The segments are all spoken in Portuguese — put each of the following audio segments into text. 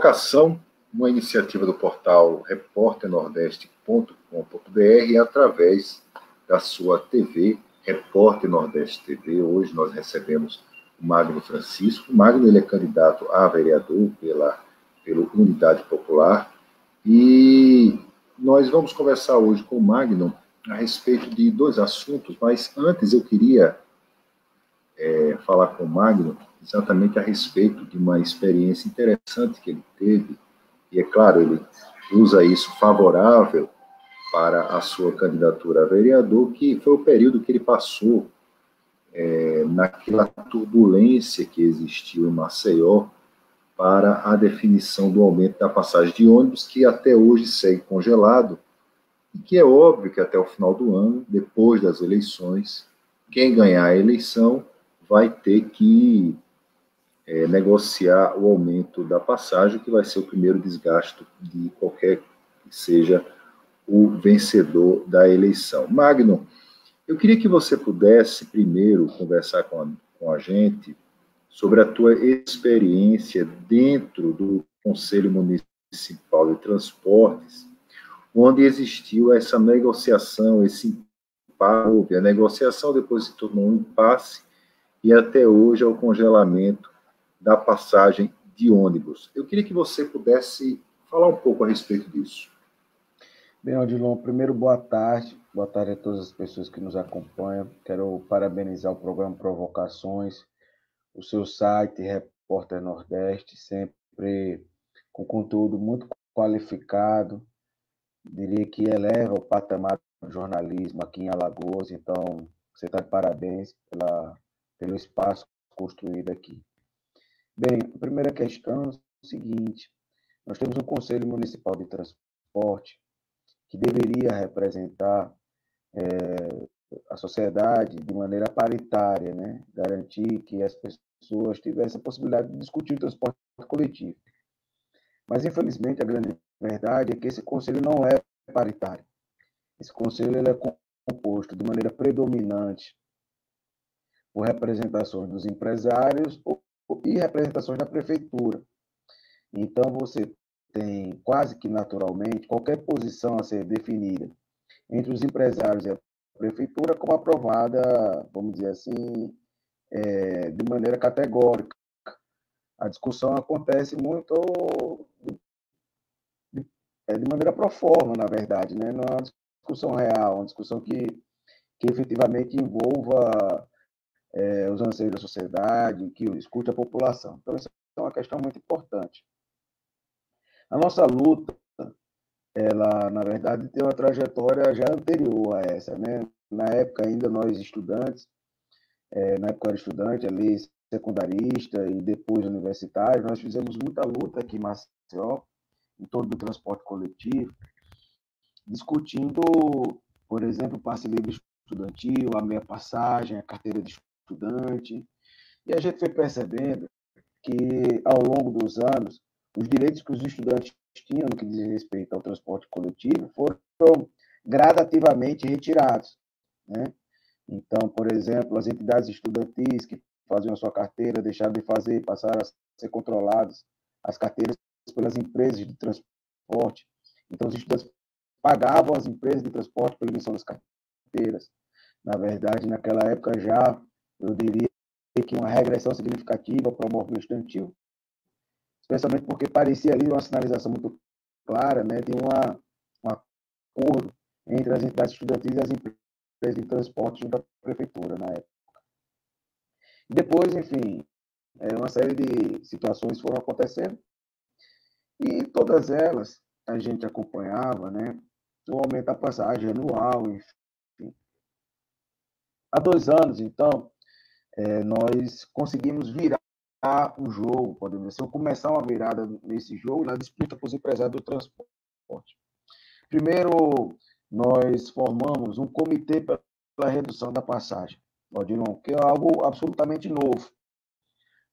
Provocação, uma iniciativa do portal repórternordeste.com.br através da sua TV, Repórter Nordeste TV. Hoje nós recebemos o Magno Francisco. O Magno, ele é candidato a vereador pelo Unidade Popular e nós vamos conversar hoje com o Magno a respeito de dois assuntos, mas antes eu queria falar com o Magno exatamente a respeito de uma experiência interessante que ele teve, e é claro, ele usa isso favorável para a sua candidatura a vereador, que foi o período que ele passou naquela turbulência que existiu em Maceió para a definição do aumento da passagem de ônibus, que até hoje segue congelado, e que é óbvio que até o final do ano, depois das eleições, quem ganhar a eleição vai ter que negociar o aumento da passagem, que vai ser o primeiro desgaste de qualquer que seja o vencedor da eleição. Magno, eu queria que você pudesse primeiro conversar com a gente sobre a tua experiência dentro do Conselho Municipal de Transportes, onde existiu essa negociação, esse impasse, a negociação depois se tornou um impasse, e até hoje é o congelamento da passagem de ônibus. Eu queria que você pudesse falar um pouco a respeito disso. Bem, Odilon, primeiro, boa tarde a todas as pessoas que nos acompanham. Quero parabenizar o programa Provocações, o seu site, Repórter Nordeste, sempre com conteúdo muito qualificado, diria que eleva o patamar do jornalismo aqui em Alagoas, então você está de parabéns pelo espaço construído aqui. Bem, a primeira questão é o seguinte: nós temos um Conselho Municipal de Transporte que deveria representar a sociedade de maneira paritária, né? Garantir que as pessoas tivessem a possibilidade de discutir o transporte coletivo. Mas, infelizmente, a grande verdade é que esse conselho não é paritário. Esse conselho ele é composto de maneira predominante por representações dos empresários e representações da prefeitura. Então, você tem quase que naturalmente qualquer posição a ser definida entre os empresários e a prefeitura como aprovada, vamos dizer assim, de maneira categórica. A discussão acontece muito de maneira pro forma, na verdade, né? Não é uma discussão real, uma discussão que efetivamente envolva os anseios da sociedade, que escute a população. Então, isso é uma questão muito importante. A nossa luta, ela, na verdade, tem uma trajetória já anterior a essa, né? Na época, ainda nós estudantes, na época eu era estudante, ali, secundarista e depois universitário, nós fizemos muita luta aqui em Maceió, em torno do transporte coletivo, discutindo, por exemplo, o passe livre estudantil, a meia passagem, a carteira de estudante, e a gente foi percebendo que, ao longo dos anos, os direitos que os estudantes tinham no que diz respeito ao transporte coletivo foram gradativamente retirados, né? Então, por exemplo, as entidades estudantis que faziam a sua carteira deixaram de fazer, passaram a ser controladas as carteiras pelas empresas de transporte. Então, os estudantes pagavam as empresas de transporte pela emissão das carteiras. Na verdade, naquela época já, eu diria que uma regressão significativa para o movimento estudantil, especialmente porque parecia ali uma sinalização muito clara, né, de um acordo entre as entidades estudantis e as empresas de transporte junto à prefeitura na época. E depois, enfim, uma série de situações foram acontecendo e todas elas a gente acompanhava, né, o aumento da passagem anual, enfim. Há 2 anos, então, nós conseguimos virar o jogo, podemos dizer, ou começar uma virada nesse jogo, na disputa com os empresários do transporte. Primeiro, nós formamos um comitê pela redução da passagem, Odilon, que é algo absolutamente novo,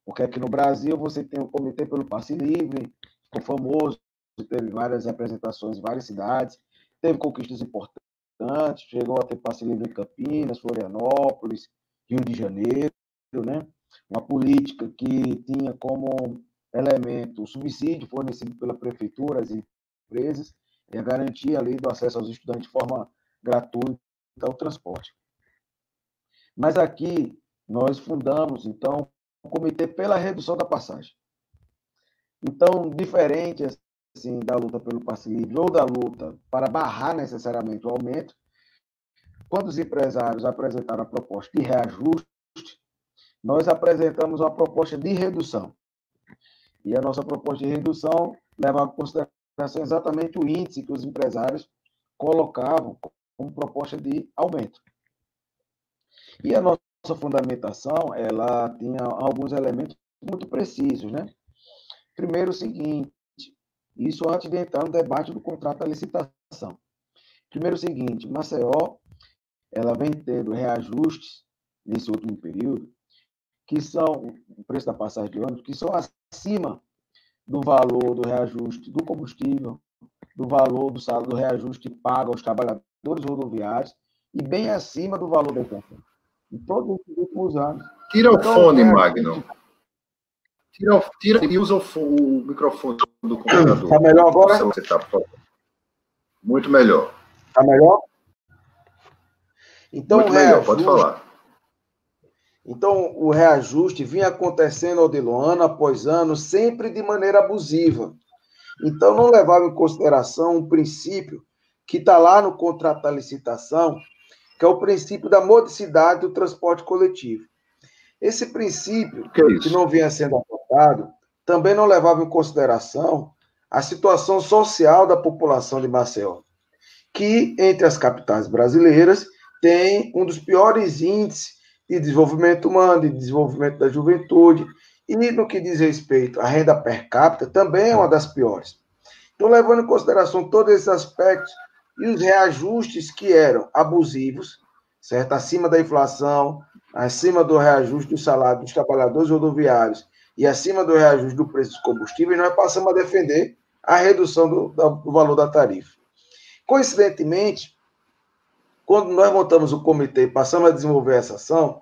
porque aqui no Brasil você tem o comitê pelo passe livre, ficou famoso, teve várias representações em várias cidades, teve conquistas importantes, chegou a ter passe livre em Campinas, Florianópolis, Rio de Janeiro, né? Uma política que tinha como elemento, o subsídio fornecido pela prefeitura às empresas e a garantia ali do acesso aos estudantes de forma gratuita ao transporte. Mas aqui nós fundamos, então, o Comitê pela Redução da Passagem. Então, diferente assim, da luta pelo passe livre ou da luta para barrar necessariamente o aumento, quando os empresários apresentaram a proposta de reajuste, nós apresentamos uma proposta de redução. E a nossa proposta de redução levava em consideração exatamente o índice que os empresários colocavam como proposta de aumento. E a nossa fundamentação, ela tinha alguns elementos muito precisos, né? Primeiro, o seguinte, isso antes de entrar no debate do contrato da licitação. Primeiro, o seguinte, Maceió, ela vem tendo reajustes nesse último período, que são, o preço da passagem de ônibus, que são acima do valor do reajuste do combustível, do valor do salário do reajuste pago aos trabalhadores rodoviários e bem acima do valor da inflação. Em todos os últimos anos. Tira o fone, Magno. Tira e usa o microfone do computador. Está melhor agora? Você tá, muito melhor. Está melhor? Então, muito melhor, pode falar. Então, o reajuste vinha acontecendo, Odilon, ano após ano, sempre de maneira abusiva. Então, não levava em consideração um princípio que está lá no contrato da licitação, que é o princípio da modicidade do transporte coletivo. Esse princípio, que não vinha sendo adotado, também não levava em consideração a situação social da população de Maceió, que, entre as capitais brasileiras, tem um dos piores índices de desenvolvimento humano, de desenvolvimento da juventude, e no que diz respeito à renda per capita, também é uma das piores. Então, levando em consideração todos esses aspectos e os reajustes que eram abusivos, certo? Acima da inflação, acima do reajuste do salário dos trabalhadores rodoviários e acima do reajuste do preço dos combustíveis, nós passamos a defender a redução do valor da tarifa. Coincidentemente, quando nós montamos o comitê e passamos a desenvolver essa ação,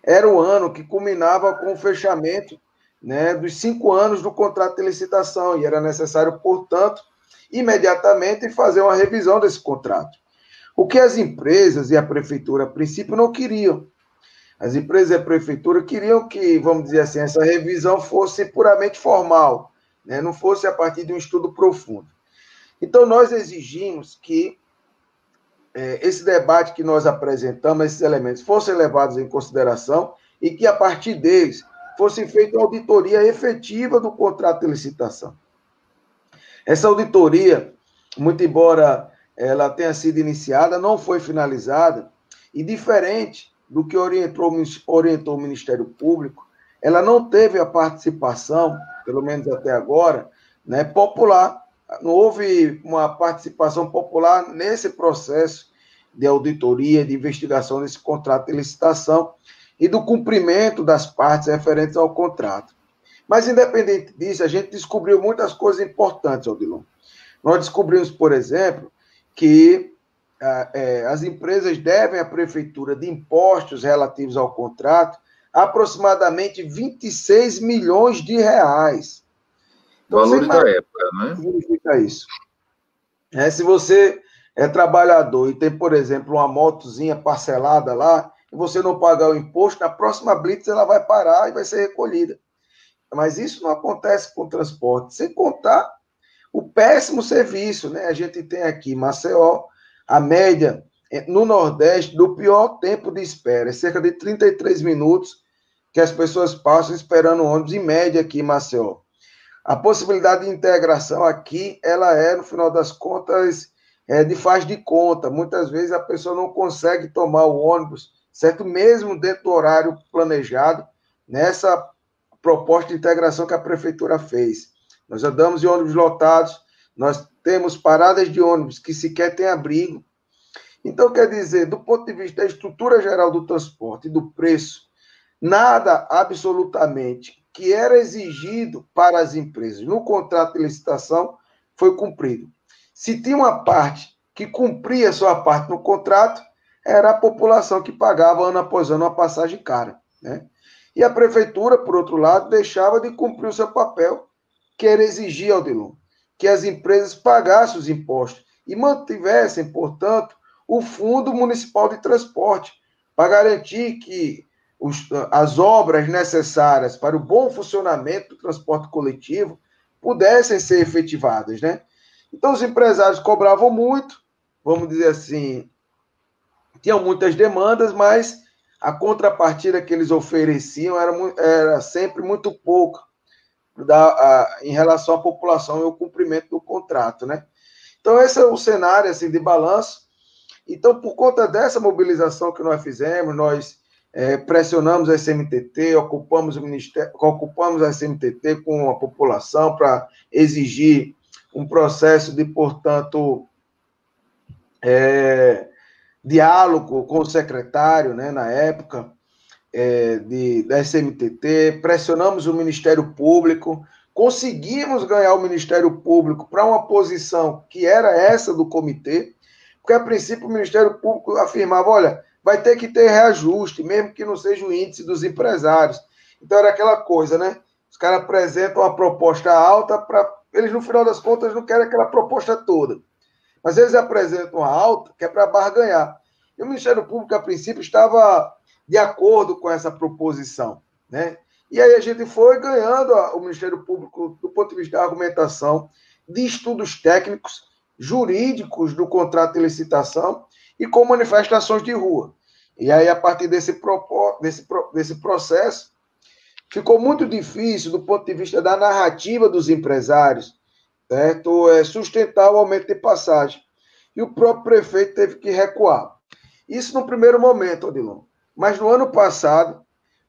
era o ano que culminava com o fechamento, né, dos 5 anos do contrato de licitação, e era necessário, portanto, imediatamente fazer uma revisão desse contrato. O que as empresas e a prefeitura, a princípio, não queriam. As empresas e a prefeitura queriam que, vamos dizer assim, essa revisão fosse puramente formal, né, não fosse a partir de um estudo profundo. Então, nós exigimos que esse debate que nós apresentamos, esses elementos, fossem levados em consideração e que, a partir deles, fosse feita uma auditoria efetiva do contrato de licitação. Essa auditoria, muito embora ela tenha sido iniciada, não foi finalizada, e diferente do que orientou o Ministério Público, ela não teve a participação, pelo menos até agora, né, popular. Não houve uma participação popular nesse processo de auditoria, de investigação desse contrato de licitação e do cumprimento das partes referentes ao contrato. Mas, independente disso, a gente descobriu muitas coisas importantes, Odilon. Nós descobrimos, por exemplo, que as empresas devem à prefeitura de impostos relativos ao contrato aproximadamente 26 milhões de reais. Então, valores da época, né? Significa isso. Se você é trabalhador e tem, por exemplo, uma motozinha parcelada lá, e você não pagar o imposto, na próxima blitz ela vai parar e vai ser recolhida. Mas isso não acontece com o transporte, sem contar o péssimo serviço, né? A gente tem aqui em Maceió, a média no Nordeste do pior tempo de espera, é cerca de 33 minutos que as pessoas passam esperando o ônibus, em média aqui em Maceió. A possibilidade de integração aqui, ela no final das contas, de faz de conta. Muitas vezes a pessoa não consegue tomar o ônibus, certo? Mesmo dentro do horário planejado, nessa proposta de integração que a prefeitura fez. Nós andamos de ônibus lotados, nós temos paradas de ônibus que sequer têm abrigo. Então, quer dizer, do ponto de vista da estrutura geral do transporte e do preço, nada absolutamente que era exigido para as empresas no contrato de licitação foi cumprido. Se tinha uma parte que cumpria a sua parte no contrato, era a população que pagava ano após ano uma passagem cara, né? E a prefeitura, por outro lado, deixava de cumprir o seu papel, que era exigir, Odilon, que as empresas pagassem os impostos e mantivessem, portanto, o Fundo Municipal de Transporte, para garantir que as obras necessárias para o bom funcionamento do transporte coletivo pudessem ser efetivadas, né? Então, os empresários cobravam muito, vamos dizer assim, tinham muitas demandas, mas a contrapartida que eles ofereciam era sempre muito pouca em relação à população e ao cumprimento do contrato, né? Então, esse é o cenário assim, de balanço. Então, por conta dessa mobilização que nós fizemos, nós pressionamos a SMTT, ocupamos a SMTT com a população para exigir um processo de, portanto, diálogo com o secretário, né, na época, da SMTT, pressionamos o Ministério Público, conseguimos ganhar o Ministério Público para uma posição que era essa do comitê, porque, a princípio, o Ministério Público afirmava, olha, vai ter que ter reajuste, mesmo que não seja o índice dos empresários. Então, era aquela coisa, né? Os caras apresentam uma proposta alta, eles, no final das contas, não querem aquela proposta toda. Mas eles apresentam a alta, que é para barganhar. E o Ministério Público, a princípio, estava de acordo com essa proposição, né? E aí a gente foi ganhando o Ministério Público do ponto de vista da argumentação, de estudos técnicos, jurídicos do contrato de licitação e com manifestações de rua. E aí, a partir desse processo, ficou muito difícil, do ponto de vista da narrativa dos empresários, certo? Sustentar o aumento de passagem. E o próprio prefeito teve que recuar. Isso no primeiro momento, Odilon. Mas no ano passado,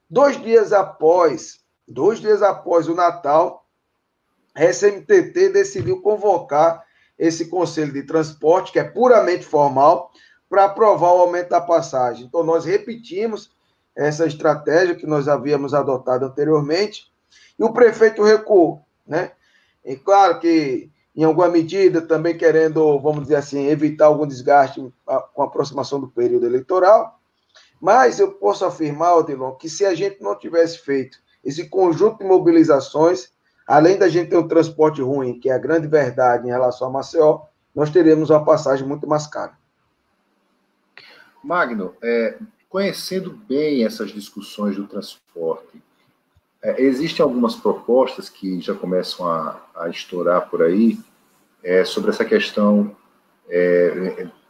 2 dias após o Natal, a SMTT decidiu convocar esse Conselho de Transporte, que é puramente formal, para aprovar o aumento da passagem. Então, nós repetimos essa estratégia que nós havíamos adotado anteriormente, e o prefeito recuou, né? E claro que, em alguma medida, também querendo, vamos dizer assim, evitar algum desgaste com a aproximação do período eleitoral, mas eu posso afirmar, Odilon, que se a gente não tivesse feito esse conjunto de mobilizações, além da gente ter um transporte ruim, que é a grande verdade em relação a Maceió, nós teríamos uma passagem muito mais cara. Magno, conhecendo bem essas discussões do transporte, existem algumas propostas que já começam a estourar por aí sobre essa questão,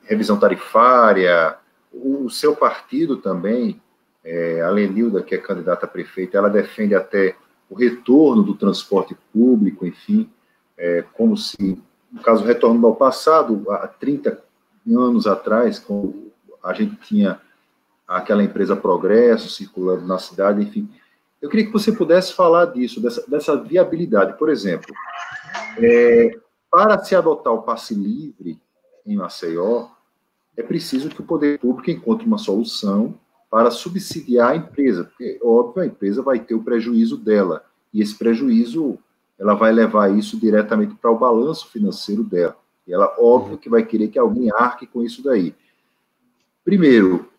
revisão tarifária. O seu partido também, a Lenilda, que é candidata a prefeita, ela defende até o retorno do transporte público, enfim, como se, no caso, retorno ao passado, há 30 anos atrás, quando a gente tinha aquela empresa Progresso circulando na cidade, enfim. Eu queria que você pudesse falar disso, dessa viabilidade. Por exemplo, para se adotar o passe livre em Maceió, é preciso que o poder público encontre uma solução para subsidiar a empresa, porque, óbvio, a empresa vai ter o prejuízo dela, e esse prejuízo, ela vai levar isso diretamente para o balanço financeiro dela, e ela, óbvio, que vai querer que alguém arque com isso daí. Primeiro,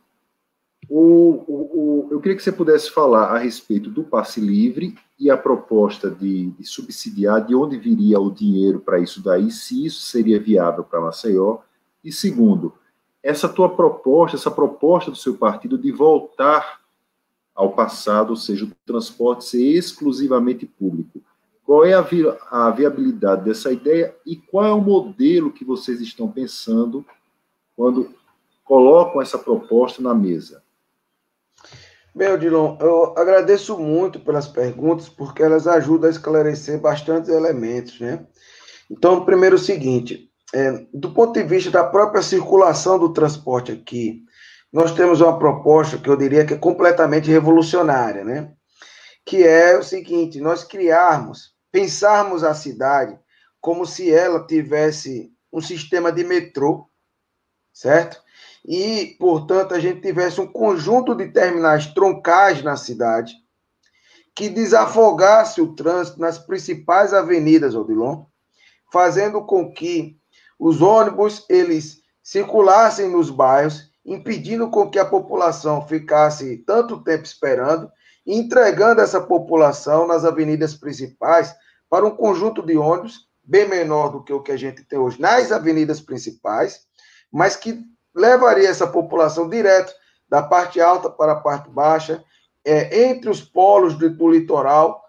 eu queria que você pudesse falar a respeito do passe livre e a proposta de subsidiar, de onde viria o dinheiro para isso daí, se isso seria viável para Maceió, e segundo, essa proposta do seu partido de voltar ao passado, ou seja, o transporte ser exclusivamente público. Qual é a viabilidade dessa ideia e qual é o modelo que vocês estão pensando quando colocam essa proposta na mesa? Bem, Odilon, eu agradeço muito pelas perguntas, porque elas ajudam a esclarecer bastantes elementos, né? Então, primeiro é o seguinte, do ponto de vista da própria circulação do transporte aqui, nós temos uma proposta que eu diria que é completamente revolucionária, né? Que é o seguinte, nós pensarmos a cidade como se ela tivesse um sistema de metrô, certo? E, portanto, a gente tivesse um conjunto de terminais troncais na cidade que desafogasse o trânsito nas principais avenidas, Odilon, fazendo com que os ônibus eles circulassem nos bairros, impedindo com que a população ficasse tanto tempo esperando entregando essa população nas avenidas principais para um conjunto de ônibus bem menor do que o que a gente tem hoje nas avenidas principais, mas que levaria essa população direto da parte alta para a parte baixa, entre os polos do litoral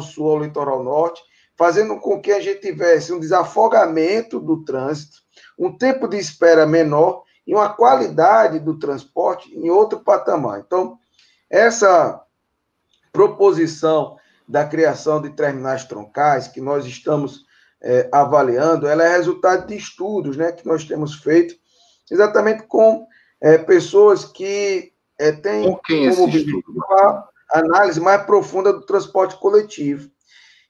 sul ao litoral norte, fazendo com que a gente tivesse um desafogamento do trânsito, um tempo de espera menor e uma qualidade do transporte em outro patamar. Então, essa proposição da criação de terminais troncais, que nós estamos avaliando, ela é resultado de estudos, né, que nós temos feito, exatamente com pessoas que têm como objetivo a análise mais profunda do transporte coletivo.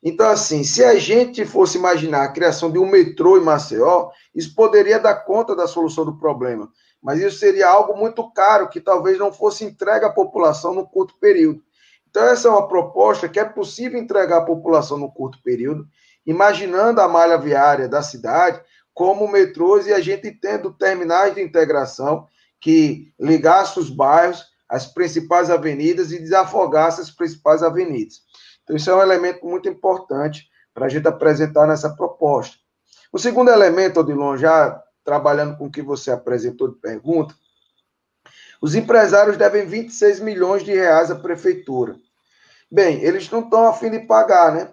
Então, assim, se a gente fosse imaginar a criação de um metrô em Maceió, isso poderia dar conta da solução do problema, mas isso seria algo muito caro, que talvez não fosse entregue à população no curto período. Então, essa é uma proposta que é possível entregar à população no curto período, imaginando a malha viária da cidade como metrôs e a gente tendo terminais de integração que ligassem os bairros às principais avenidas e desafogassem as principais avenidas. Então, isso é um elemento muito importante para a gente apresentar nessa proposta. O segundo elemento, Odilon, já trabalhando com o que você apresentou de pergunta, os empresários devem 26 milhões de reais à prefeitura. Bem, eles não estão a fim de pagar, né?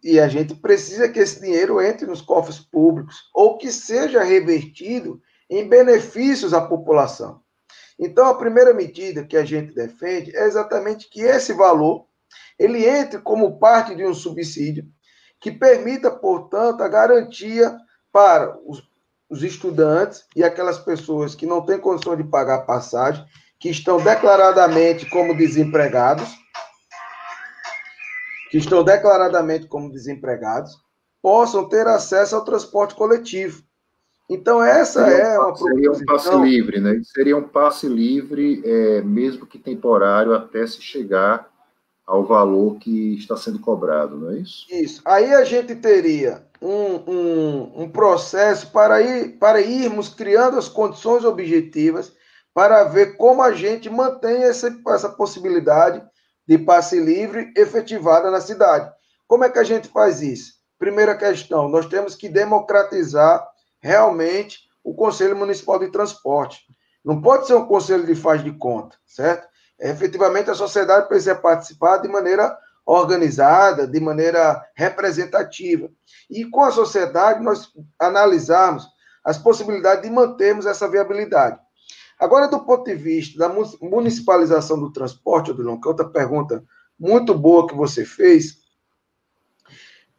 E a gente precisa que esse dinheiro entre nos cofres públicos ou que seja revertido em benefícios à população. Então, a primeira medida que a gente defende é exatamente que esse valor ele entre como parte de um subsídio que permita, portanto, a garantia para os estudantes e aquelas pessoas que não têm condição de pagar a passagem, que estão declaradamente como desempregados, possam ter acesso ao transporte coletivo. Então, essa é uma proposição... Seria um passe livre, né? Seria um passe livre, mesmo que temporário, até se chegar ao valor que está sendo cobrado, não é isso? Isso. Aí a gente teria um processo para irmos criando as condições objetivas para ver como a gente mantém essa possibilidade de passe livre efetivada na cidade. Como é que a gente faz isso? Primeira questão, nós temos que democratizar realmente o Conselho Municipal de Transporte. Não pode ser um conselho de faz de conta, certo? Efetivamente, a sociedade precisa participar de maneira organizada, de maneira representativa. E com a sociedade, nós analisarmos as possibilidades de mantermos essa viabilidade. Agora, do ponto de vista da municipalização do transporte, Odilon, que é outra pergunta muito boa que você fez,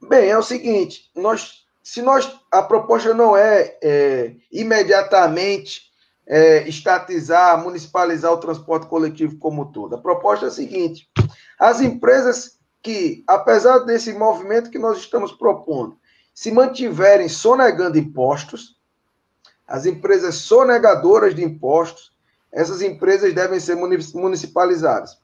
bem, é o seguinte, a proposta não é imediatamente estatizar, municipalizar o transporte coletivo como todo. A proposta é a seguinte, as empresas que, apesar desse movimento que nós estamos propondo, se mantiverem sonegando impostos, as empresas sonegadoras de impostos, essas empresas devem ser municipalizadas.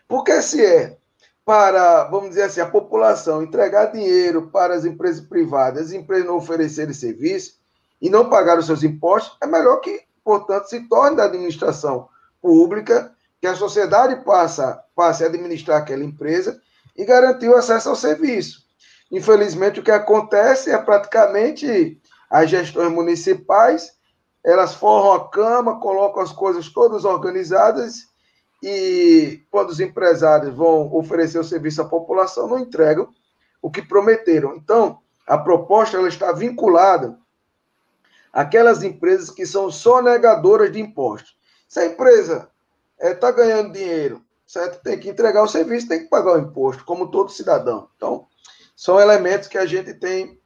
Porque se é para, vamos dizer assim, a população entregar dinheiro para as empresas privadas, as empresas não oferecerem serviço e não pagar os seus impostos, é melhor que, portanto, se torne da administração pública, que a sociedade passe a administrar aquela empresa e garantir o acesso ao serviço. Infelizmente, o que acontece é praticamente as gestões municipais, elas forram a cama, colocam as coisas todas organizadas e quando os empresários vão oferecer o serviço à população, não entregam o que prometeram. Então, a proposta ela está vinculada àquelas empresas que são sonegadoras de impostos. Se a empresa está ganhando dinheiro, certo? Tem que entregar o serviço, tem que pagar o imposto, como todo cidadão. Então, são elementos que a gente tem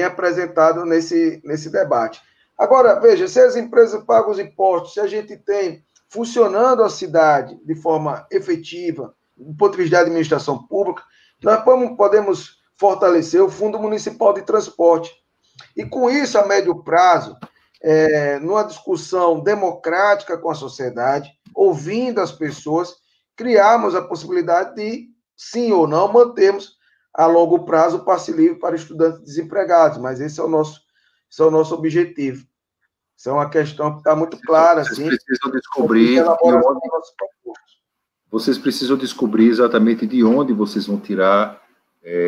apresentado nesse debate. Agora, veja, se as empresas pagam os impostos, se a gente tem funcionando a cidade de forma efetiva, do ponto de vista da administração pública, nós podemos fortalecer o Fundo Municipal de Transporte. E com isso, a médio prazo, numa discussão democrática com a sociedade, ouvindo as pessoas, criarmos a possibilidade de, sim ou não, mantermos a longo prazo o passe livre para estudantes desempregados, mas esse é o nosso objetivo. Isso é uma questão que está muito clara. Vocês precisam descobrir vocês precisam descobrir exatamente de onde vocês vão tirar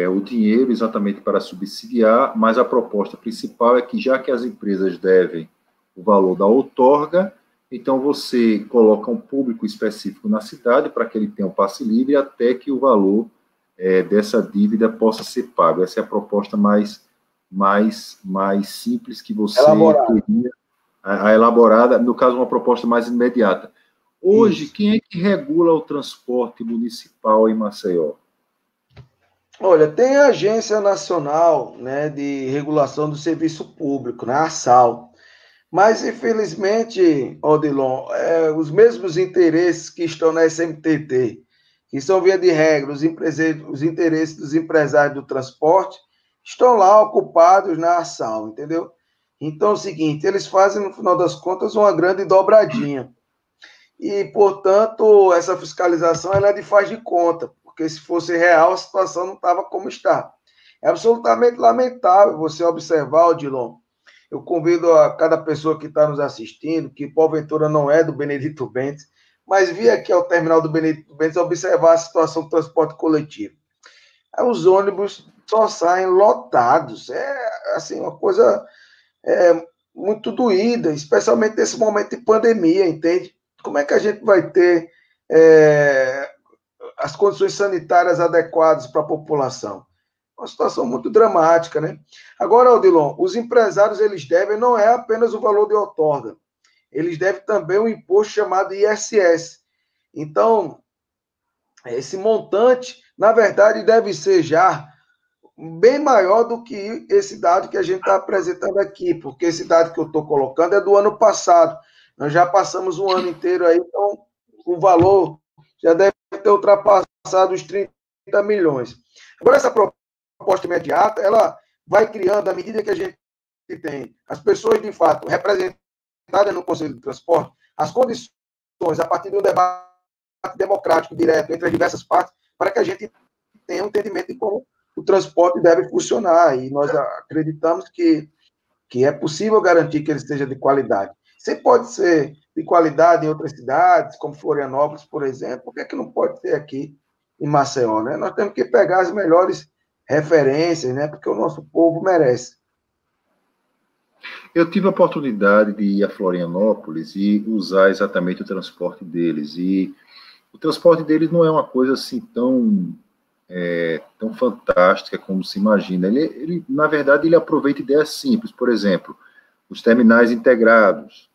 o dinheiro exatamente para subsidiar, mas a proposta principal é que, já que as empresas devem o valor da outorga, então você coloca um público específico na cidade para que ele tenha um passe livre até que o valor dessa dívida possa ser pago. Essa é a proposta mais simples que você teria a elaborada, no caso, uma proposta mais imediata. Hoje, isso. Quem é que regula o transporte municipal em Maceió? Olha, tem a Agência Nacional, né, de Regulação do Serviço Público, né, a ASAL. Mas, infelizmente, Odilon, os mesmos interesses que estão na SMTT, que são, via de regra, os interesses dos empresários do transporte, estão lá ocupados na ASAL, entendeu? Então, é o seguinte, eles fazem, no final das contas, uma grande dobradinha. E, portanto, essa fiscalização ela é de faz de conta, porque se fosse real, a situação não estava como está. É absolutamente lamentável você observar, Odilon. Eu convido a cada pessoa que está nos assistindo, que porventura não é do Benedito Bentes, mas vir aqui ao terminal do Benedito Bentes observar a situação do transporte coletivo. Os ônibus só saem lotados. É assim, uma coisa muito doída, especialmente nesse momento de pandemia, entende? Como é que a gente vai ter as condições sanitárias adequadas para a população? Uma situação muito dramática, né? Agora, Odilon, os empresários, eles devem não é apenas o valor de outorga, eles devem também um imposto chamado ISS. Então, esse montante, na verdade, deve ser já bem maior do que esse dado que a gente está apresentando aqui, porque esse dado que eu estou colocando é do ano passado. Nós já passamos um ano inteiro aí, então o valor já deve ter ultrapassado os 30 milhões. Agora, essa proposta imediata, ela vai criando, à medida que a gente tem as pessoas, de fato, representadas no Conselho de Transporte, as condições, a partir de um debate democrático, direto, entre as diversas partes, para que a gente tenha um entendimento de como o transporte deve funcionar. E nós acreditamos que é possível garantir que ele seja de qualidade. Você pode ser de qualidade em outras cidades, como Florianópolis, por exemplo, por que é que não pode ser aqui em Maceió, né? Nós temos que pegar as melhores referências, né? Porque o nosso povo merece. Eu tive a oportunidade de ir a Florianópolis e usar exatamente o transporte deles. E o transporte deles não é uma coisa assim tão fantástica como se imagina. Ele, na verdade, ele aproveita ideias simples. Por exemplo, os terminais integrados,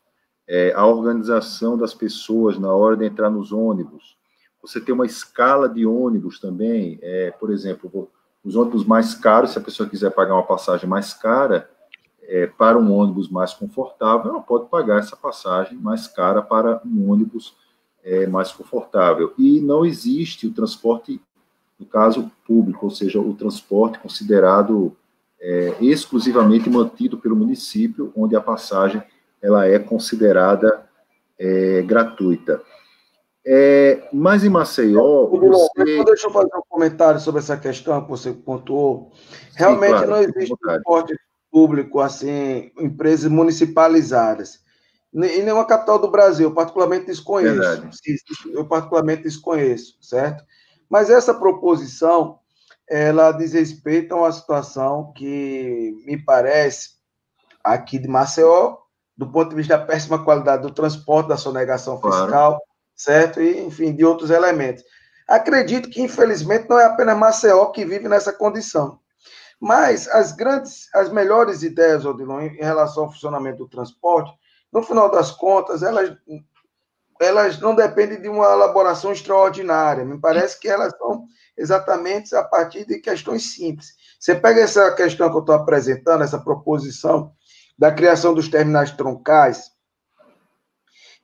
a organização das pessoas na hora de entrar nos ônibus. Você tem uma escala de ônibus também. Por exemplo, os ônibus mais caros, se a pessoa quiser pagar uma passagem mais cara, para um ônibus mais confortável, ela pode pagar essa passagem mais cara para um ônibus mais confortável. E não existe o transporte, no caso público, ou seja, o transporte considerado exclusivamente mantido pelo município, onde a passagem ela é considerada gratuita. Mas em Maceió, Deixa eu fazer um comentário sobre essa questão que você pontuou. Realmente, sim, claro, não existe transporte público, assim, empresas municipalizadas. Em nenhuma capital do Brasil, eu particularmente desconheço. Eu particularmente desconheço, certo? Mas essa proposição, ela diz respeito a uma situação que me parece, aqui de Maceió, do ponto de vista da péssima qualidade do transporte, da sonegação fiscal, claro, certo? E, enfim, de outros elementos. Acredito que, infelizmente, não é apenas Maceió que vive nessa condição. Mas as melhores ideias, Odilon, em relação ao funcionamento do transporte, no final das contas, elas não dependem de uma elaboração extraordinária. Me parece que elas são exatamente a partir de questões simples. Você pega essa questão que eu estou apresentando, essa proposição da criação dos terminais troncais,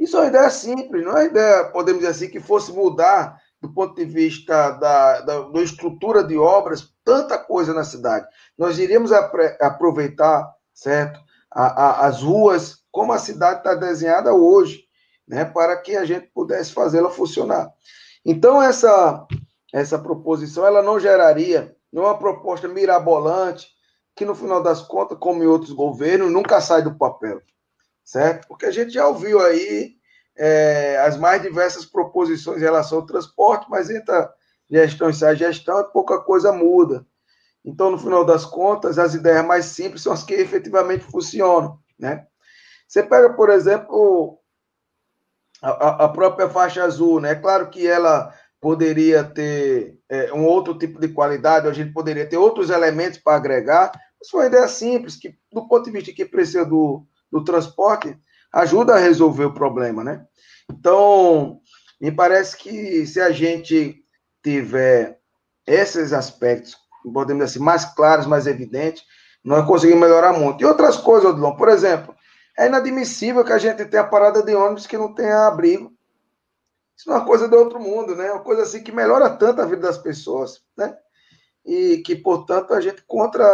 isso é uma ideia simples, não é uma ideia, podemos dizer assim, que fosse mudar do ponto de vista da estrutura de obras, tanta coisa na cidade. Nós iríamos aproveitar, certo, as ruas como a cidade está desenhada hoje, né, para que a gente pudesse fazê-la funcionar. Então, essa proposição, ela não geraria uma proposta mirabolante, que no final das contas, como em outros governos, nunca sai do papel, certo? Porque a gente já ouviu aí as mais diversas proposições em relação ao transporte, mas entra gestão e sai gestão, pouca coisa muda. Então, no final das contas, as ideias mais simples são as que efetivamente funcionam, né? Você pega, por exemplo, a própria faixa azul, né? É claro que ela poderia ter um outro tipo de qualidade, a gente poderia ter outros elementos para agregar, mas foi uma ideia simples, que, do ponto de vista que precisa do transporte, ajuda a resolver o problema, né? Então, me parece que se a gente tiver esses aspectos, podemos dizer assim, mais claros, mais evidentes, nós conseguimos melhorar muito. E outras coisas, Odilon, por exemplo, é inadmissível que a gente tenha parada de ônibus que não tenha abrigo. Isso não é uma coisa de outro mundo, né? É uma coisa assim que melhora tanto a vida das pessoas, né? E que, portanto, a gente encontra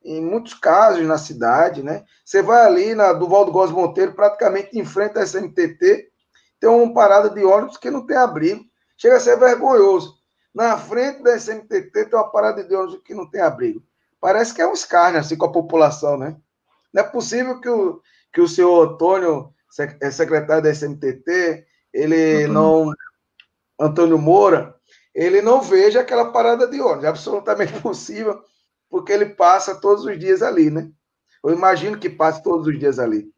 em muitos casos na cidade, né? Você vai ali na Duval do Góes Monteiro, praticamente em frente à SMTT, tem uma parada de ônibus que não tem abrigo. Chega a ser vergonhoso. Na frente da SMTT tem uma parada de ônibus que não tem abrigo. Parece que é um escárnio assim com a população, né? Não é possível que o senhor Antônio, secretário da SMTT, Antônio Moura, ele não veja aquela parada de ônibus. É absolutamente possível, porque ele passa todos os dias ali, né? Eu imagino que passe todos os dias ali.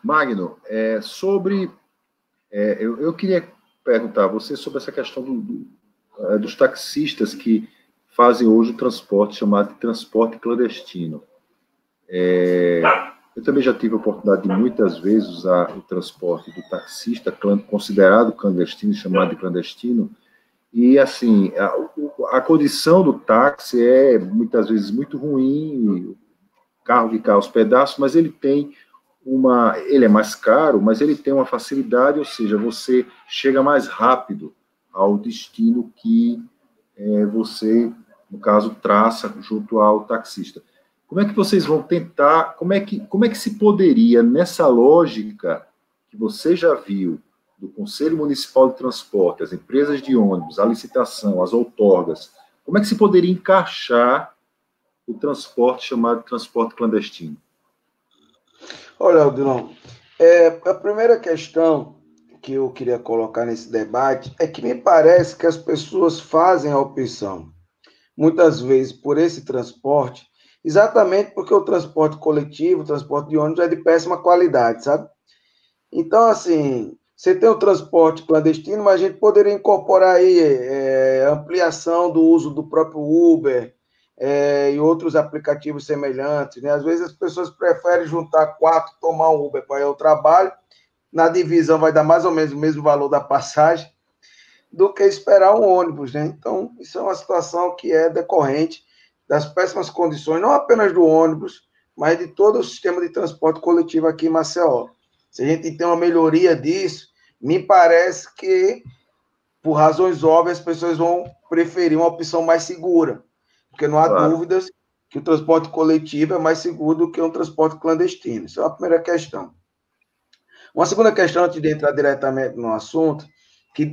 Magno, eu queria perguntar a você sobre essa questão dos taxistas que fazem hoje o transporte chamado de transporte clandestino. Eu também já tive a oportunidade de muitas vezes usar o transporte do taxista considerado clandestino, chamado de clandestino, e assim, a condição do táxi é muitas vezes muito ruim, o carro que cai aos pedaços, mas ele é mais caro, mas ele tem uma facilidade, ou seja, você chega mais rápido ao destino que você, no caso, traça junto ao taxista. Como é que vocês vão tentar, como é que se poderia, nessa lógica que você já viu, do Conselho Municipal de Transporte, as empresas de ônibus, a licitação, as outorgas, como é que se poderia encaixar o transporte chamado transporte clandestino? Olha, Odilon, a primeira questão que eu queria colocar nesse debate é que me parece que as pessoas fazem a opção, muitas vezes, por esse transporte, exatamente porque o transporte coletivo, o transporte de ônibus é de péssima qualidade, sabe? Então, assim, você tem o transporte clandestino, mas a gente poderia incorporar aí ampliação do uso do próprio Uber e outros aplicativos semelhantes, né? Às vezes as pessoas preferem juntar 4, tomar um Uber para ir ao trabalho, na divisão vai dar mais ou menos o mesmo valor da passagem, do que esperar um ônibus, né? Então, isso é uma situação que é decorrente das péssimas condições, não apenas do ônibus, mas de todo o sistema de transporte coletivo aqui em Maceió. Se a gente tem uma melhoria disso, me parece que, por razões óbvias, as pessoas vão preferir uma opção mais segura, porque não há dúvidas que o transporte coletivo é mais seguro do que um transporte clandestino. Isso é a primeira questão. Uma segunda questão, antes de entrar diretamente no assunto,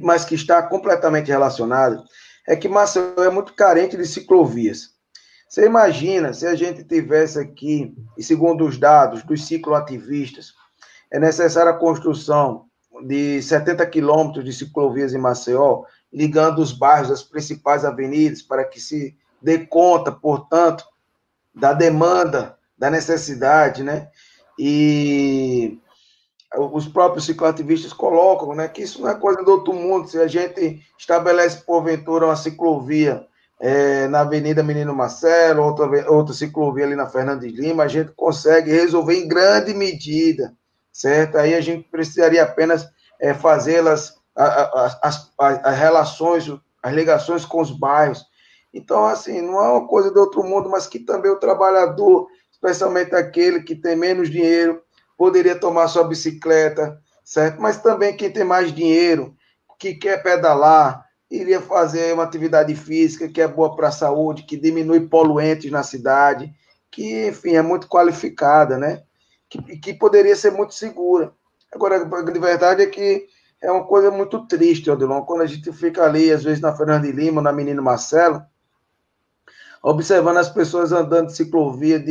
mas que está completamente relacionada, é que Maceió é muito carente de ciclovias. Você imagina se a gente tivesse aqui, e segundo os dados dos cicloativistas, é necessária a construção de 70 quilômetros de ciclovias em Maceió, ligando os bairros às principais avenidas, para que se dê conta, portanto, da demanda, da necessidade, né? E os próprios cicloativistas colocam, né, que isso não é coisa do outro mundo. Se a gente estabelece, porventura, uma ciclovia na Avenida Menino Marcelo, outra ciclovia ali na Fernandes Lima, a gente consegue resolver em grande medida, certo? Aí a gente precisaria apenas fazê-las, as relações, as ligações com os bairros. Então, assim, não é uma coisa do outro mundo, mas que também o trabalhador, especialmente aquele que tem menos dinheiro, poderia tomar sua bicicleta, certo? Mas também quem tem mais dinheiro, que quer pedalar, iria fazer uma atividade física que é boa para a saúde, que diminui poluentes na cidade, que, enfim, é muito qualificada, né? Que poderia ser muito segura. Agora, a verdade é que é uma coisa muito triste, Odilon, quando a gente fica ali, às vezes, na Fernanda de Lima, na Menino Marcelo, observando as pessoas andando de ciclovia,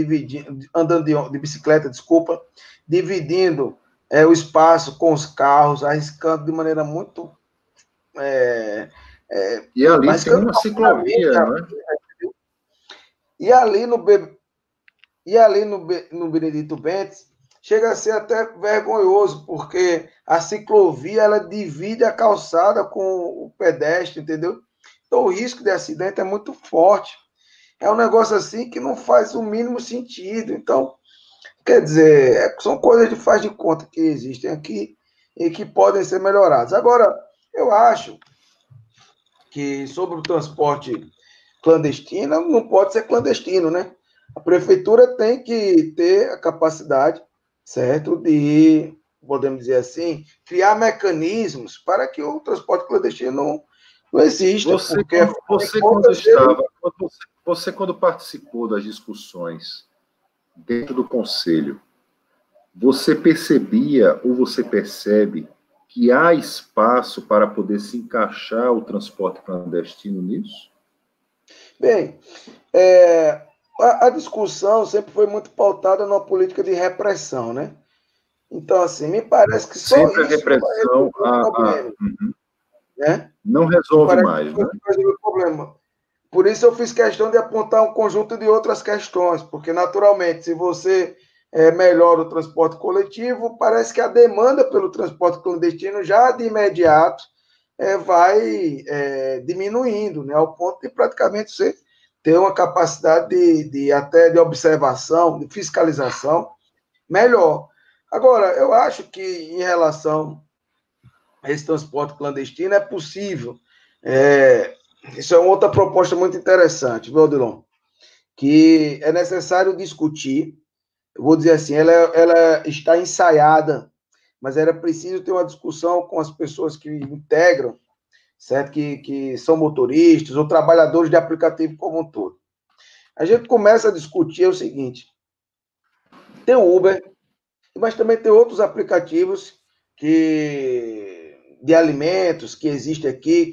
andando de bicicleta, desculpa, dividindo o espaço com os carros, arriscando de maneira muito... e ali tem uma ciclovia, não é? E ali no Benedito Bentes, chega a ser até vergonhoso, porque a ciclovia, ela divide a calçada com o pedestre, entendeu? Então, o risco de acidente é muito forte. É um negócio assim que não faz o mínimo sentido. Então, quer dizer, são coisas de faz de conta que existem aqui e que podem ser melhoradas. Agora, eu acho que sobre o transporte clandestino, não pode ser clandestino, né? A prefeitura tem que ter a capacidade, certo, de, podemos dizer assim, criar mecanismos para que o transporte clandestino não exista. Você, quando participou das discussões dentro do Conselho, você percebia ou você percebe que há espaço para poder se encaixar o transporte clandestino nisso? Bem, a discussão sempre foi muito pautada numa política de repressão, né? Então, assim, me parece que só sempre isso a repressão não vai resolver o problema, né? não resolve mais, né? O problema. Por isso eu fiz questão de apontar um conjunto de outras questões, porque, naturalmente, se você melhora o transporte coletivo, parece que a demanda pelo transporte clandestino já de imediato vai diminuindo, né, ao ponto de praticamente você ter uma capacidade até de observação, de fiscalização melhor. Agora, eu acho que em relação a esse transporte clandestino é possível. Isso é uma outra proposta muito interessante, viu, Odilon? Que é necessário discutir. Eu vou dizer assim, ela está ensaiada, mas era preciso ter uma discussão com as pessoas que integram, certo? Que são motoristas ou trabalhadores de aplicativo como um todo. A gente começa a discutir o seguinte: tem o Uber, mas também tem outros aplicativos de alimentos que existem aqui,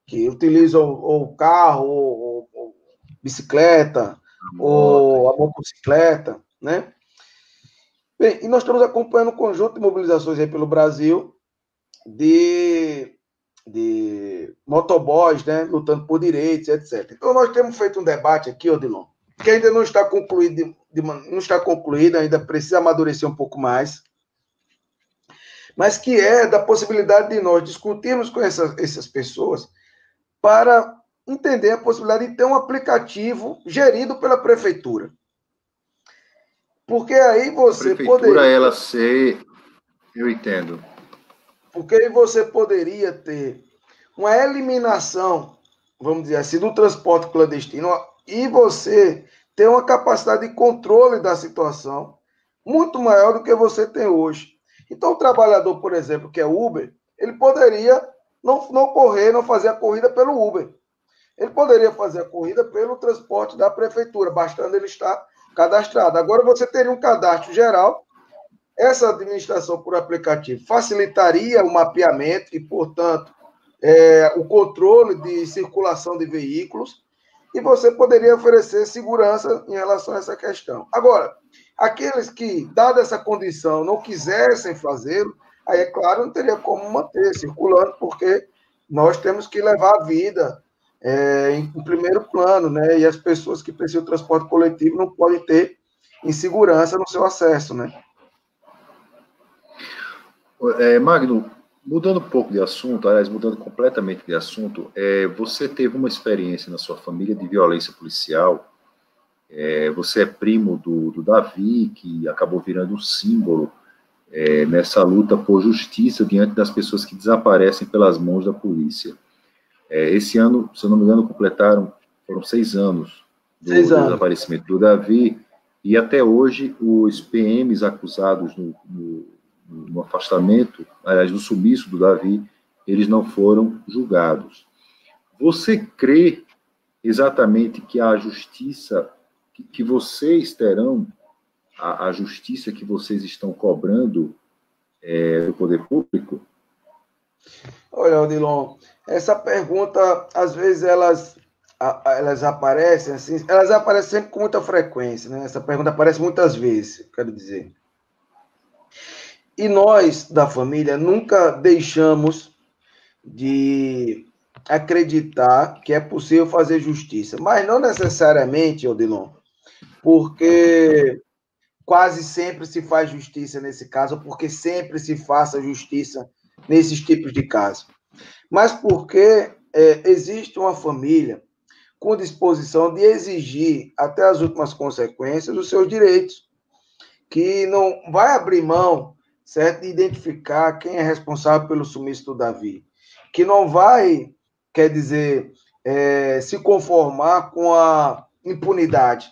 que utilizam ou carro, ou bicicleta, ou a motocicleta, né? Bem, e nós estamos acompanhando um conjunto de mobilizações aí pelo Brasil de motoboys, né, lutando por direitos, etc. Então, nós temos feito um debate aqui, Odilon, que ainda não está concluído, ainda precisa amadurecer um pouco mais, mas que é da possibilidade de nós discutirmos com essas pessoas para entender a possibilidade de ter um aplicativo gerido pela prefeitura. Porque aí você poderia... ela ser... Eu entendo. Porque aí você poderia ter uma eliminação, vamos dizer assim, do transporte clandestino e você ter uma capacidade de controle da situação muito maior do que você tem hoje. Então, o trabalhador, por exemplo, que é Uber, ele poderia não fazer a corrida pelo Uber. Ele poderia fazer a corrida pelo transporte da prefeitura, bastando ele estar cadastrado. Agora, você teria um cadastro geral. Essa administração por aplicativo facilitaria o mapeamento e, portanto, o controle de circulação de veículos, e você poderia oferecer segurança em relação a essa questão. Agora, aqueles que, dada essa condição, não quisessem fazê-lo, aí, é claro, não teria como manter circulando, porque nós temos que levar a vida em primeiro plano, né? E as pessoas que precisam do transporte coletivo não podem ter insegurança no seu acesso, né? Magno, mudando um pouco de assunto, aliás, mudando completamente de assunto, você teve uma experiência na sua família de violência policial, você é primo do Davi, que acabou virando um símbolo nessa luta por justiça diante das pessoas que desaparecem pelas mãos da polícia. Esse ano, se eu não me engano, foram 6 anos do desaparecimento do Davi, e até hoje os PMs acusados no afastamento, aliás, no sumiço do Davi, eles não foram julgados. Você crê exatamente que a justiça que vocês terão, a justiça que vocês estão cobrando do poder público? Olha, Odilon, essa pergunta, às vezes, elas aparecem assim, elas aparecem sempre com muita frequência, né? Essa pergunta aparece muitas vezes, quero dizer. E nós, da família, nunca deixamos de acreditar que é possível fazer justiça, mas não necessariamente, Odilon, porque quase sempre se faz justiça nesse caso, porque sempre se faça justiça nesses tipos de casos, mas porque existe uma família com disposição de exigir até as últimas consequências os seus direitos, que não vai abrir mão, certo, de identificar quem é responsável pelo sumiço do Davi, que não vai, quer dizer, se conformar com a impunidade,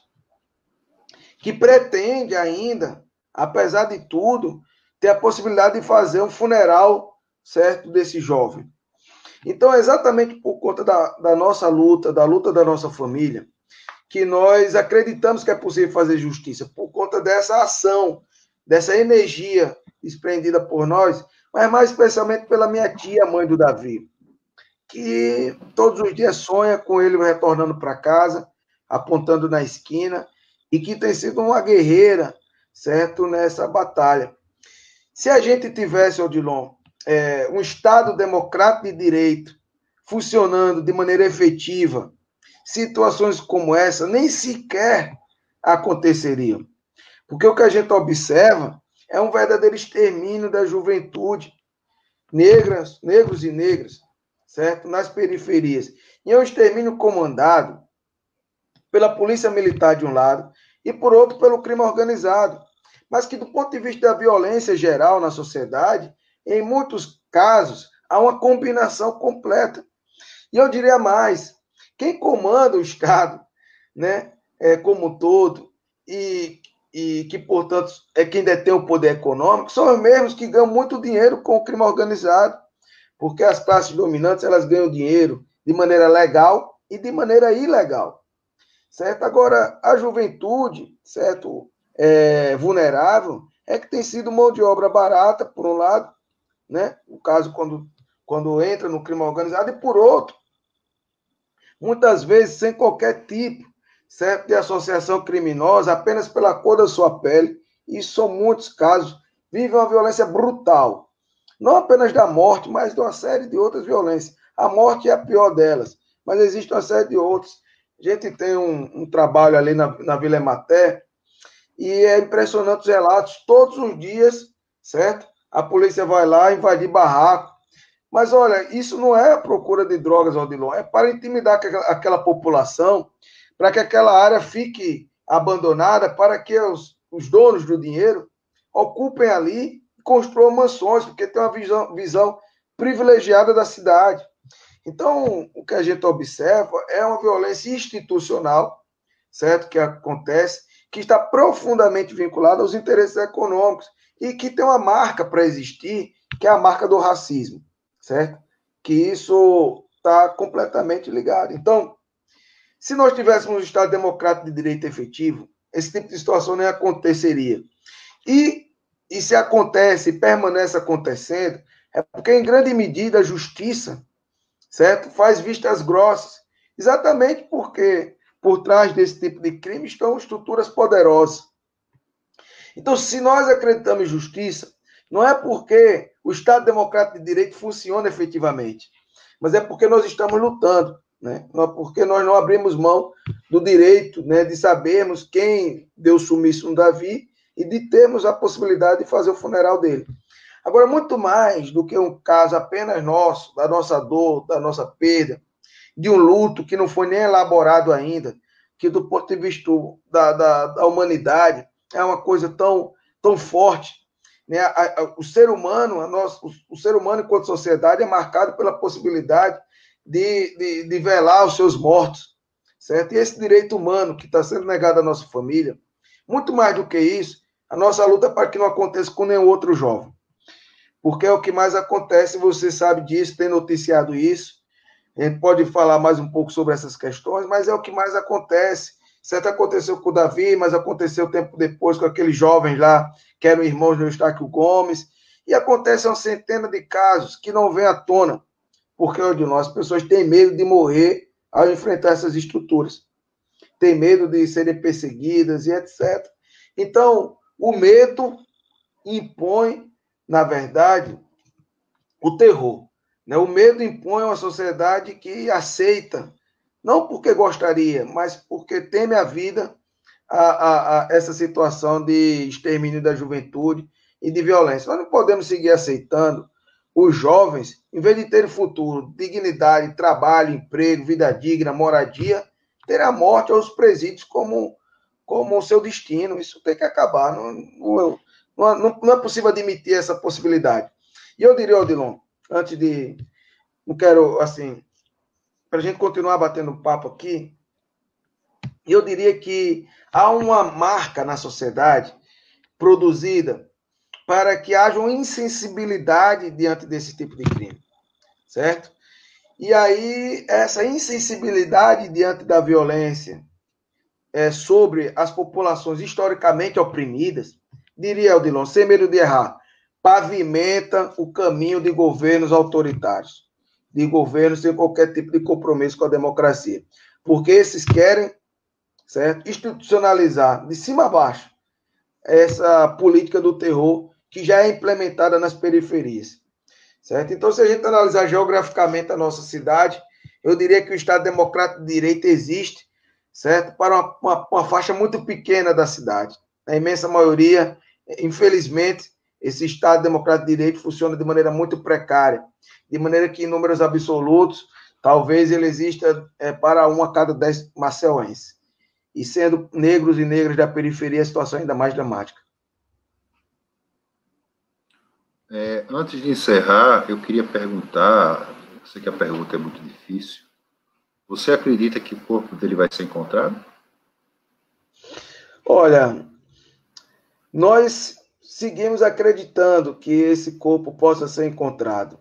que pretende ainda, apesar de tudo, ter a possibilidade de fazer um funeral, certo, desse jovem. Então, é exatamente por conta da nossa luta, da luta da nossa família, que nós acreditamos que é possível fazer justiça, por conta dessa ação, dessa energia desprendida por nós, mas mais especialmente pela minha tia, mãe do Davi, que todos os dias sonha com ele retornando para casa, apontando na esquina, e que tem sido uma guerreira, certo, nessa batalha. Se a gente tivesse, Odilon, um Estado democrático de direito funcionando de maneira efetiva, situações como essa nem sequer aconteceriam. Porque o que a gente observa é um verdadeiro extermínio da juventude, negros e negras, certo? Nas periferias. E é um extermínio comandado pela polícia militar de um lado e, por outro, pelo crime organizado. Mas que, do ponto de vista da violência geral na sociedade, em muitos casos, há uma combinação completa. E eu diria mais, quem comanda o Estado, né, como um todo, e que, portanto, é quem detém o poder econômico, são os mesmos que ganham muito dinheiro com o crime organizado, porque as classes dominantes, elas ganham dinheiro de maneira legal e de maneira ilegal, certo? Agora, a juventude, certo, vulnerável, é que tem sido mão de obra barata, por um lado, né, no caso, quando entra no crime organizado, e por outro, muitas vezes sem qualquer tipo, certo, de associação criminosa, apenas pela cor da sua pele, e são muitos casos, vivem uma violência brutal, não apenas da morte, mas de uma série de outras violências. A morte é a pior delas, mas existe uma série de outras. A gente tem um trabalho ali na Vila Ematé, e é impressionante os relatos, todos os dias, certo? A polícia vai lá invadir barraco. Mas, olha, isso não é a procura de drogas, Odilon, é para intimidar aquela população, para que aquela área fique abandonada, para que os donos do dinheiro ocupem ali e construam mansões, porque tem uma visão privilegiada da cidade. Então, o que a gente observa é uma violência institucional, certo? Que acontece, que está profundamente vinculada aos interesses econômicos e que tem uma marca para existir, que é a marca do racismo, certo? Que isso está completamente ligado. Então, se nós tivéssemos um Estado democrático de direito efetivo, esse tipo de situação nem aconteceria. E se acontece e permanece acontecendo, é porque, em grande medida, a justiça, certo, faz vistas grossas. Exatamente porque por trás desse tipo de crime estão estruturas poderosas. Então, se nós acreditamos em justiça, não é porque o Estado Democrático de Direito funciona efetivamente, mas é porque nós estamos lutando, né? Não é porque nós não abrimos mão do direito, né, de sabermos quem deu sumiço no Davi e de termos a possibilidade de fazer o funeral dele. Agora, muito mais do que um caso apenas nosso, da nossa dor, da nossa perda, de um luto que não foi nem elaborado ainda, que do ponto de vista da humanidade é uma coisa tão forte, né? O ser humano, o ser humano enquanto sociedade é marcado pela possibilidade de velar os seus mortos, certo? E esse direito humano que está sendo negado à nossa família, muito mais do que isso, a nossa luta é para que não aconteça com nenhum outro jovem, porque é o que mais acontece, você sabe disso, tem noticiado isso. A gente pode falar mais um pouco sobre essas questões, mas é o que mais acontece. Certo, aconteceu com o Davi, mas aconteceu tempo depois com aqueles jovens lá, que eram irmãos do Eustáquio Gomes, e acontece uma centena de casos que não vêm à tona, porque onde nós, as pessoas têm medo de morrer ao enfrentar essas estruturas. Tem medo de serem perseguidas e etc. Então, o medo impõe, na verdade, o terror. Né? O medo impõe uma sociedade que aceita, não porque gostaria, mas porque teme a vida, a essa situação de extermínio da juventude e de violência. Nós não podemos seguir aceitando os jovens, em vez de terem futuro, dignidade, trabalho, emprego, vida digna, moradia, ter a morte ou os presídios como o seu destino. Isso tem que acabar. Não é possível admitir essa possibilidade. E eu diria, Odilon, antes de... Não quero, assim, para a gente continuar batendo papo aqui, eu diria que há uma marca na sociedade produzida para que haja uma insensibilidade diante desse tipo de crime, certo? E aí, essa insensibilidade diante da violência sobre as populações historicamente oprimidas, diria Odilon, sem medo de errar, pavimenta o caminho de governos autoritários, de governos sem qualquer tipo de compromisso com a democracia. Porque esses querem, certo, institucionalizar de cima a baixo essa política do terror que já é implementada nas periferias, certo? Então, se a gente analisar geograficamente a nossa cidade, eu diria que o Estado Democrático de Direito existe, certo? Para uma faixa muito pequena da cidade. A imensa maioria, infelizmente, esse Estado Democrático de Direito funciona de maneira muito precária, de maneira que, em números absolutos, talvez ele exista para 1 a cada 10 maceuenses. E sendo negros e negras da periferia, a situação é ainda mais dramática. Antes de encerrar, eu queria perguntar, eu sei que a pergunta é muito difícil, você acredita que o corpo dele vai ser encontrado? Olha, nós seguimos acreditando que esse corpo possa ser encontrado.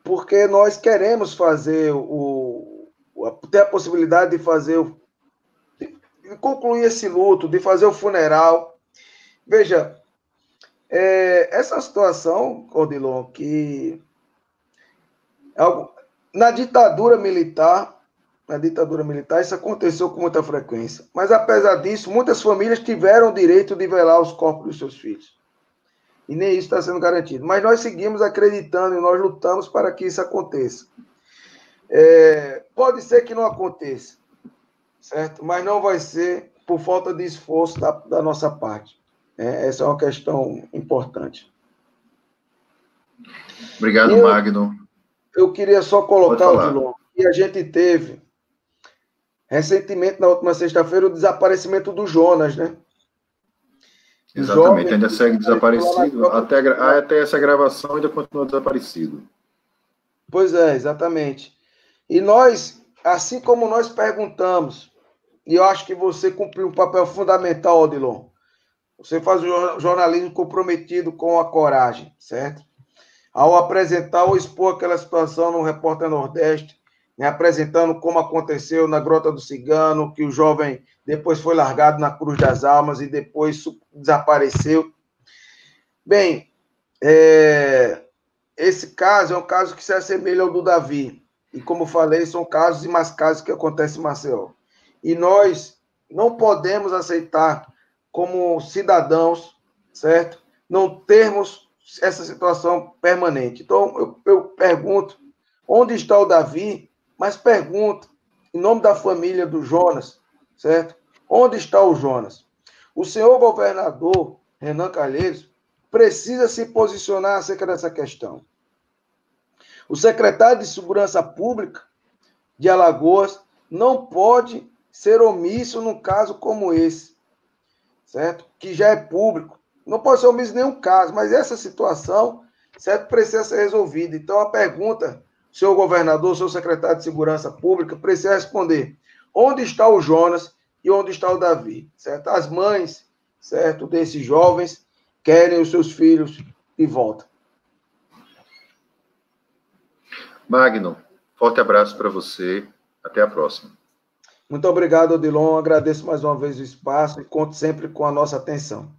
Porque nós queremos fazer ter a possibilidade de fazer, de concluir esse luto, de fazer o funeral. Veja, essa situação, Odilon, que na ditadura militar, isso aconteceu com muita frequência. Mas, apesar disso, muitas famílias tiveram o direito de velar os corpos dos seus filhos. E nem isso está sendo garantido. Mas nós seguimos acreditando e nós lutamos para que isso aconteça. Pode ser que não aconteça, certo? Mas não vai ser por falta de esforço da nossa parte. Essa é uma questão importante. Obrigado, Magno. Eu queria só colocar, Odilon, que a gente teve recentemente, na última sexta-feira, o desaparecimento do Jonas, né? Exatamente, ainda segue desaparecido. Até essa gravação ainda continua desaparecido. Pois é, exatamente. E nós, assim como nós perguntamos, e eu acho que você cumpriu um papel fundamental, Odilon. Você faz um jornalismo comprometido com a coragem, certo? Ao apresentar ou expor aquela situação no Repórter Nordeste, né, apresentando como aconteceu na Grota do Cigano, que o jovem depois foi largado na Cruz das Almas e depois desapareceu. Bem, esse caso é um caso que se assemelha ao do Davi. E, como falei, são casos e mais casos que acontecem em Maceió. E nós não podemos aceitar, como cidadãos, certo? Não termos essa situação permanente. Então, eu pergunto, onde está o Davi? Mas pergunto, em nome da família do Jonas, certo? Onde está o Jonas? O senhor governador, Renan Calheiros, precisa se posicionar acerca dessa questão. O secretário de Segurança Pública de Alagoas não pode ser omisso num caso como esse, certo? Que já é público. Não pode ser omisso em nenhum caso, mas essa situação, certo, precisa ser resolvida. Então, a pergunta, senhor governador, senhor secretário de Segurança Pública, precisa responder: onde está o Jonas e onde está o Davi? Certo? As mães, certo, desses jovens querem os seus filhos de volta. Magno, forte abraço para você. Até a próxima. Muito obrigado, Odilon. Agradeço mais uma vez o espaço e conto sempre com a nossa atenção.